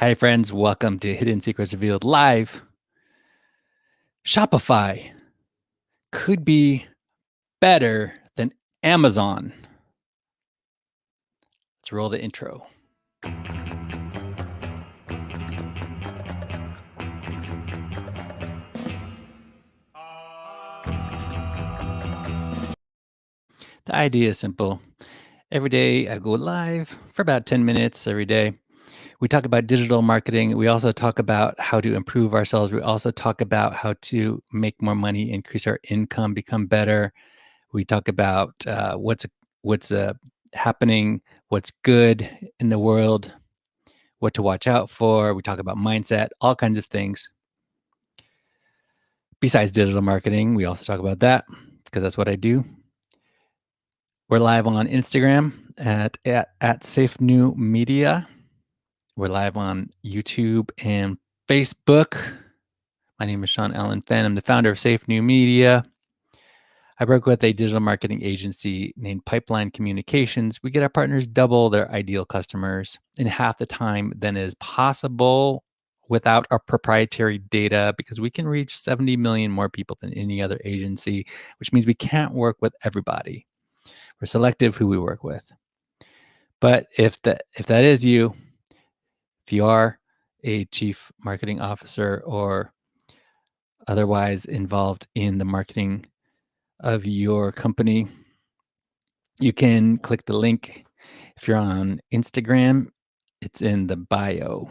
Hi, friends. Welcome to Hidden Secrets Revealed Live. Shopify could be better than Amazon. Let's roll the intro. The idea is simple. Every day I go live for about 10 minutes every day. We talk about digital marketing. We also talk about how to improve ourselves. We also talk about how to make more money, increase our income, become better. We talk about what's happening, what's good in the world, what to watch out for. We talk about mindset, all kinds of things. Besides digital marketing, we also talk about that because that's what I do. We're live on Instagram at Safe New Media. We're live on YouTube and Facebook. My name is Sean Allen Fenn. I'm the founder of Safe New Media. I work with a digital marketing agency named Pipeline Communications. We get our partners double their ideal customers in half the time than is possible without our proprietary data, because we can reach 70 million more people than any other agency, which means we can't work with everybody. We're selective who we work with. But if that is you, if you are a chief marketing officer or otherwise involved in the marketing of your company, you can click the link. If you're on Instagram, it's in the bio.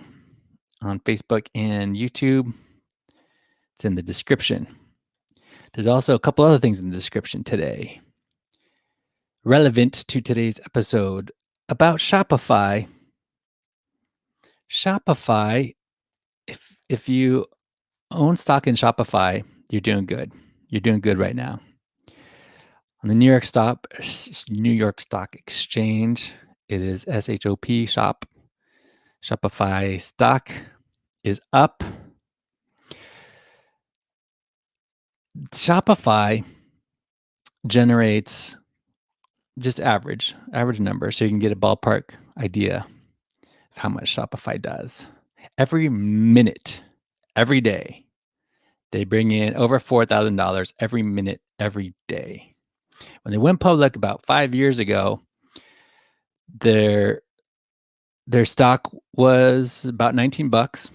On Facebook and YouTube, it's in the description. There's also a couple other things in the description today, relevant to today's episode about Shopify. Shopify, if you own stock in Shopify, you're doing good. You're doing good right now. On the New York Stock Exchange, it is SHOP, shop. Shopify stock is up. Shopify generates just average numbers, so you can get a ballpark idea of how much Shopify does. Every minute, every day, they bring in over $4,000 every minute, every day. When they went public about 5 years ago, their stock was about $19.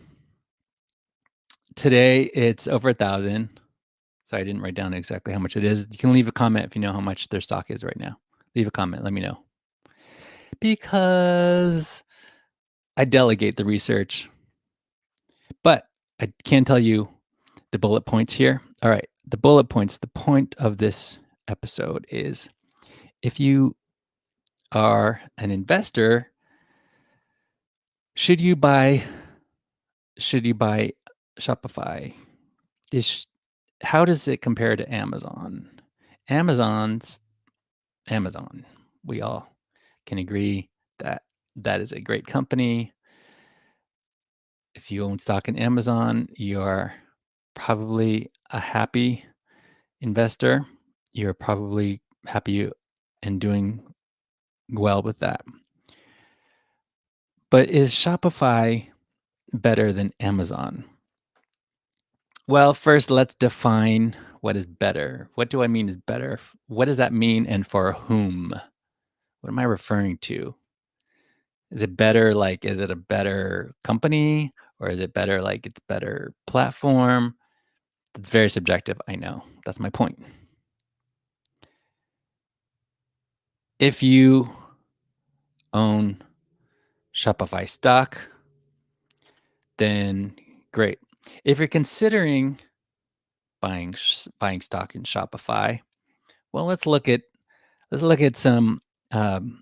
Today, it's over 1,000. So I didn't write down exactly how much it is. You can leave a comment if you know how much their stock is right now. Leave a comment. Let me know. Because I delegate the research. But I can tell you the bullet points here. All right. The bullet points. The point of this episode is if you are an investor, should you buy Shopify? How does it compare to Amazon? Amazon. We all can agree that that is a great company. If you own stock in Amazon, you're probably a happy investor. You're probably happy and doing well with that. But is Shopify better than Amazon? Well, first, let's define what is better. What do I mean is better? What does that mean and for whom? What am I referring to? Is it better like, is it a better company, or is it better like it's better platform? It's very subjective, I know. That's my point. If you own Shopify stock, then great. If you're considering buying stock in Shopify, well, let's look at some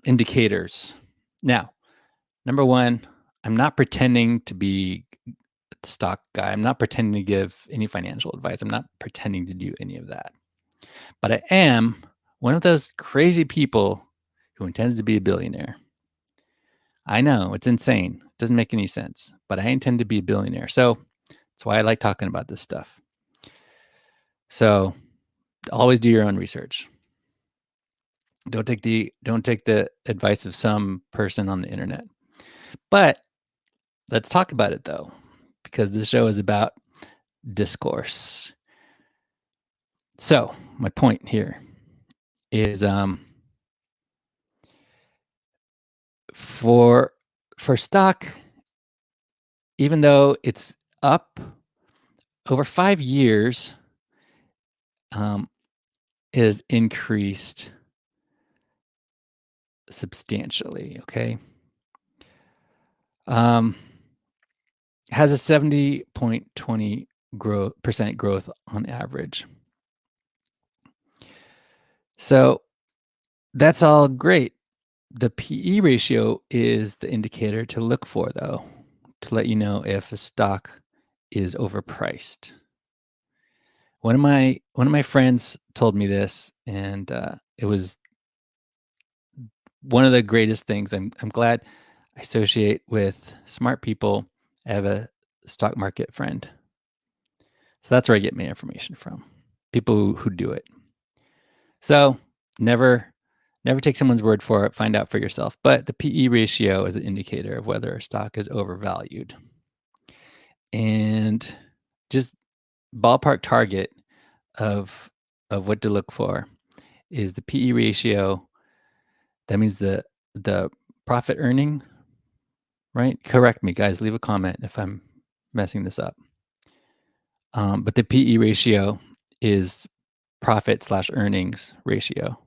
indicators. Now, number one, I'm not pretending to be the stock guy. I'm not pretending to give any financial advice. I'm not pretending to do any of that. But I am one of those crazy people who intends to be a billionaire. I know, it's insane. It doesn't make any sense, but I intend to be a billionaire. So that's why I like talking about this stuff. So always do your own research. Don't take the advice of some person on the internet. But Let's talk about it though, because this show is about discourse. So my point here is for stock, even though it's up over 5 years, is increased substantially. Okay, has a 70.20% growth on average. So that's all great. The PE ratio is the indicator to look for, though, to let you know if a stock is overpriced. One of my friends told me this, and it was one of the greatest things. I'm glad I associate with smart people. I have a stock market friend, so that's where I get my information from. People who do it. So never take someone's word for it. Find out for yourself. But the PE ratio is an indicator of whether a stock is overvalued. And just ballpark target of what to look for is the PE ratio. That means the profit earning, right? Correct me, guys. Leave a comment if I'm messing this up. But the PE ratio is profit/earnings ratio.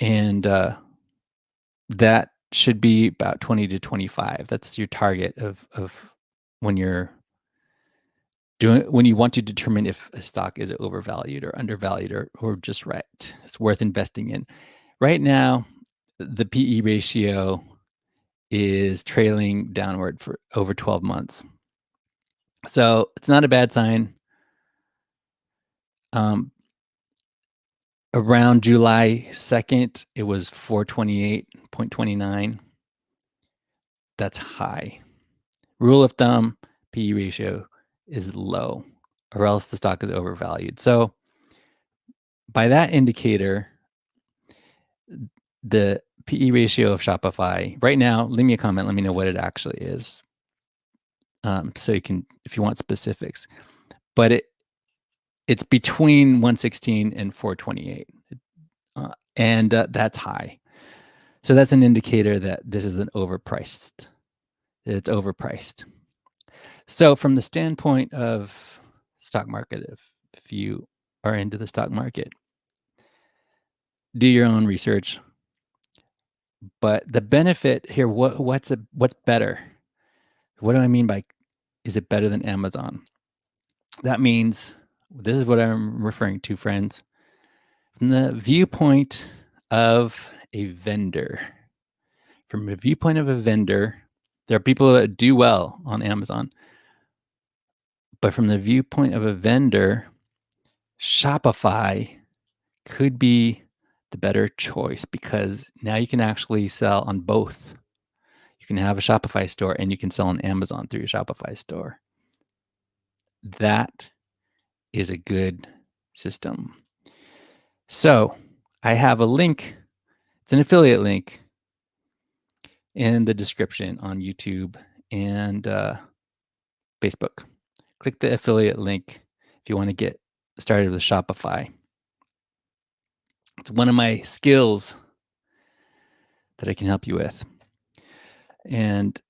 And that should be about 20 to 25. That's your target of when you're when you want to determine if a stock is overvalued or undervalued or just right. It's worth investing in. Right now, the PE ratio is trailing downward for over 12 months. So it's not a bad sign. Around July 2nd, it was 428.29. That's high. Rule of thumb, PE ratio is low, or else the stock is overvalued. So by that indicator, the PE ratio of Shopify right now, leave me a comment. Let me know what it actually is. So you can, if you want specifics, but it's between 116 and 428, and that's high. So that's an indicator that this is overpriced. It's overpriced. So from the standpoint of stock market, if you are into the stock market, do your own research. But the benefit here, what's better? What do I mean by is it better than Amazon? That means this is what I'm referring to, friends. From the viewpoint of a vendor. From a viewpoint of a vendor, there are people that do well on Amazon. But from the viewpoint of a vendor, Shopify could be the better choice because now you can actually sell on both. You can have a Shopify store and you can sell on Amazon through your Shopify store. That is a good system. So I have a link. It's an affiliate link in the description on YouTube and Facebook. Click the affiliate link if you want to get started with Shopify. It's one of my skills that I can help you with. And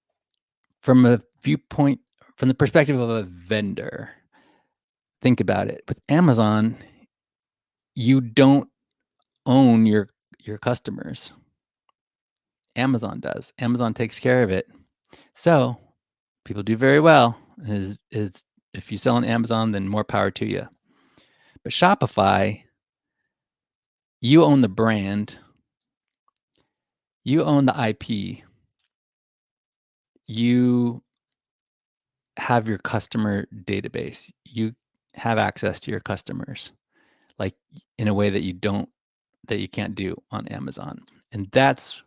from a viewpoint, from the perspective of a vendor, think about it. With Amazon, you don't own your customers. Amazon does. Amazon takes care of it. So people do very well. Is if you sell on Amazon, then more power to you. But Shopify, you own the brand, you own the IP, you have your customer database, you have access to your customers, like in a way that you can't do on Amazon. And that's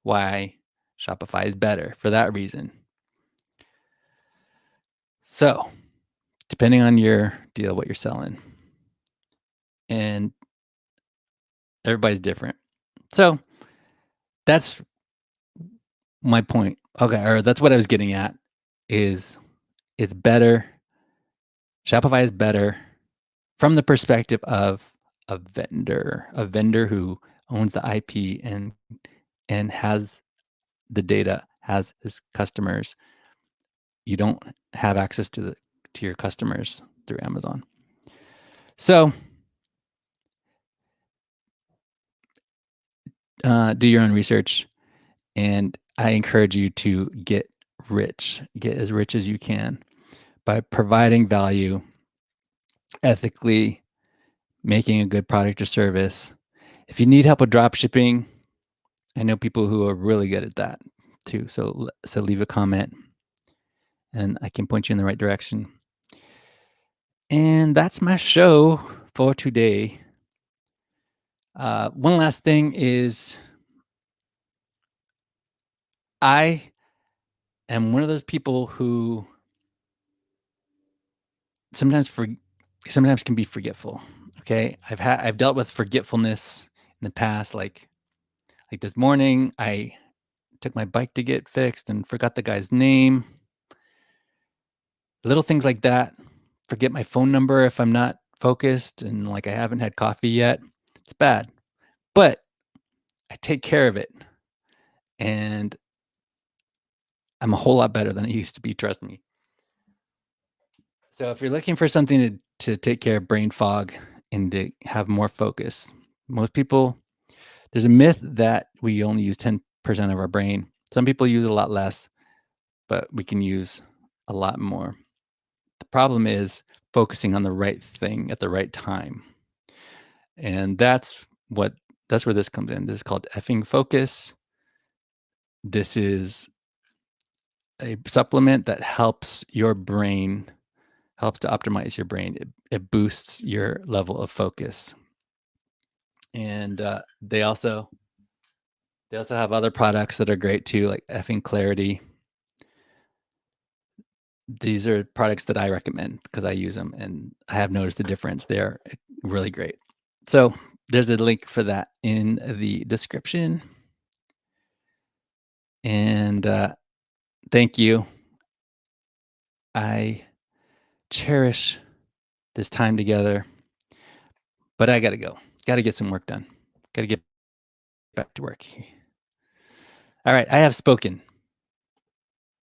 why Shopify is better for that reason. So, depending on your deal, what you're selling, and everybody's different. So, that's my point. Okay, or that's what I was getting at, is it's better Shopify is better from the perspective of a vendor who owns the IP and has the data, has his customers. You don't have access to your customers through Amazon. So, do your own research, and I encourage you to get as rich as you can by providing value, ethically, making a good product or service. If you need help with drop shipping, I know people who are really good at that too. So leave a comment and I can point you in the right direction. And that's my show for today. One last thing is I am one of those people who sometimes for sometimes can be forgetful. Okay. I've dealt with forgetfulness in the past, like this morning, I took my bike to get fixed and forgot the guy's name. Little things like that. Forget my phone number if I'm not focused and like I haven't had coffee yet. It's bad. But I take care of it and I'm a whole lot better than I used to be, trust me. So if you're looking for something to take care of brain fog and to have more focus, most people, there's a myth that we only use 10% of our brain. Some people use a lot less, but we can use a lot more. The problem is focusing on the right thing at the right time. And that's where this comes in. This is called effing focus. This is a supplement that helps your brain, helps to optimize your brain. It boosts your level of focus. And they also have other products that are great too, like effing clarity. These are products that I recommend because I use them and I have noticed a difference. They're really great. So there's a link for that in the description. And thank you. I cherish this time together, but I got to go. Got to get some work done. Got to get back to work. All right. I have spoken.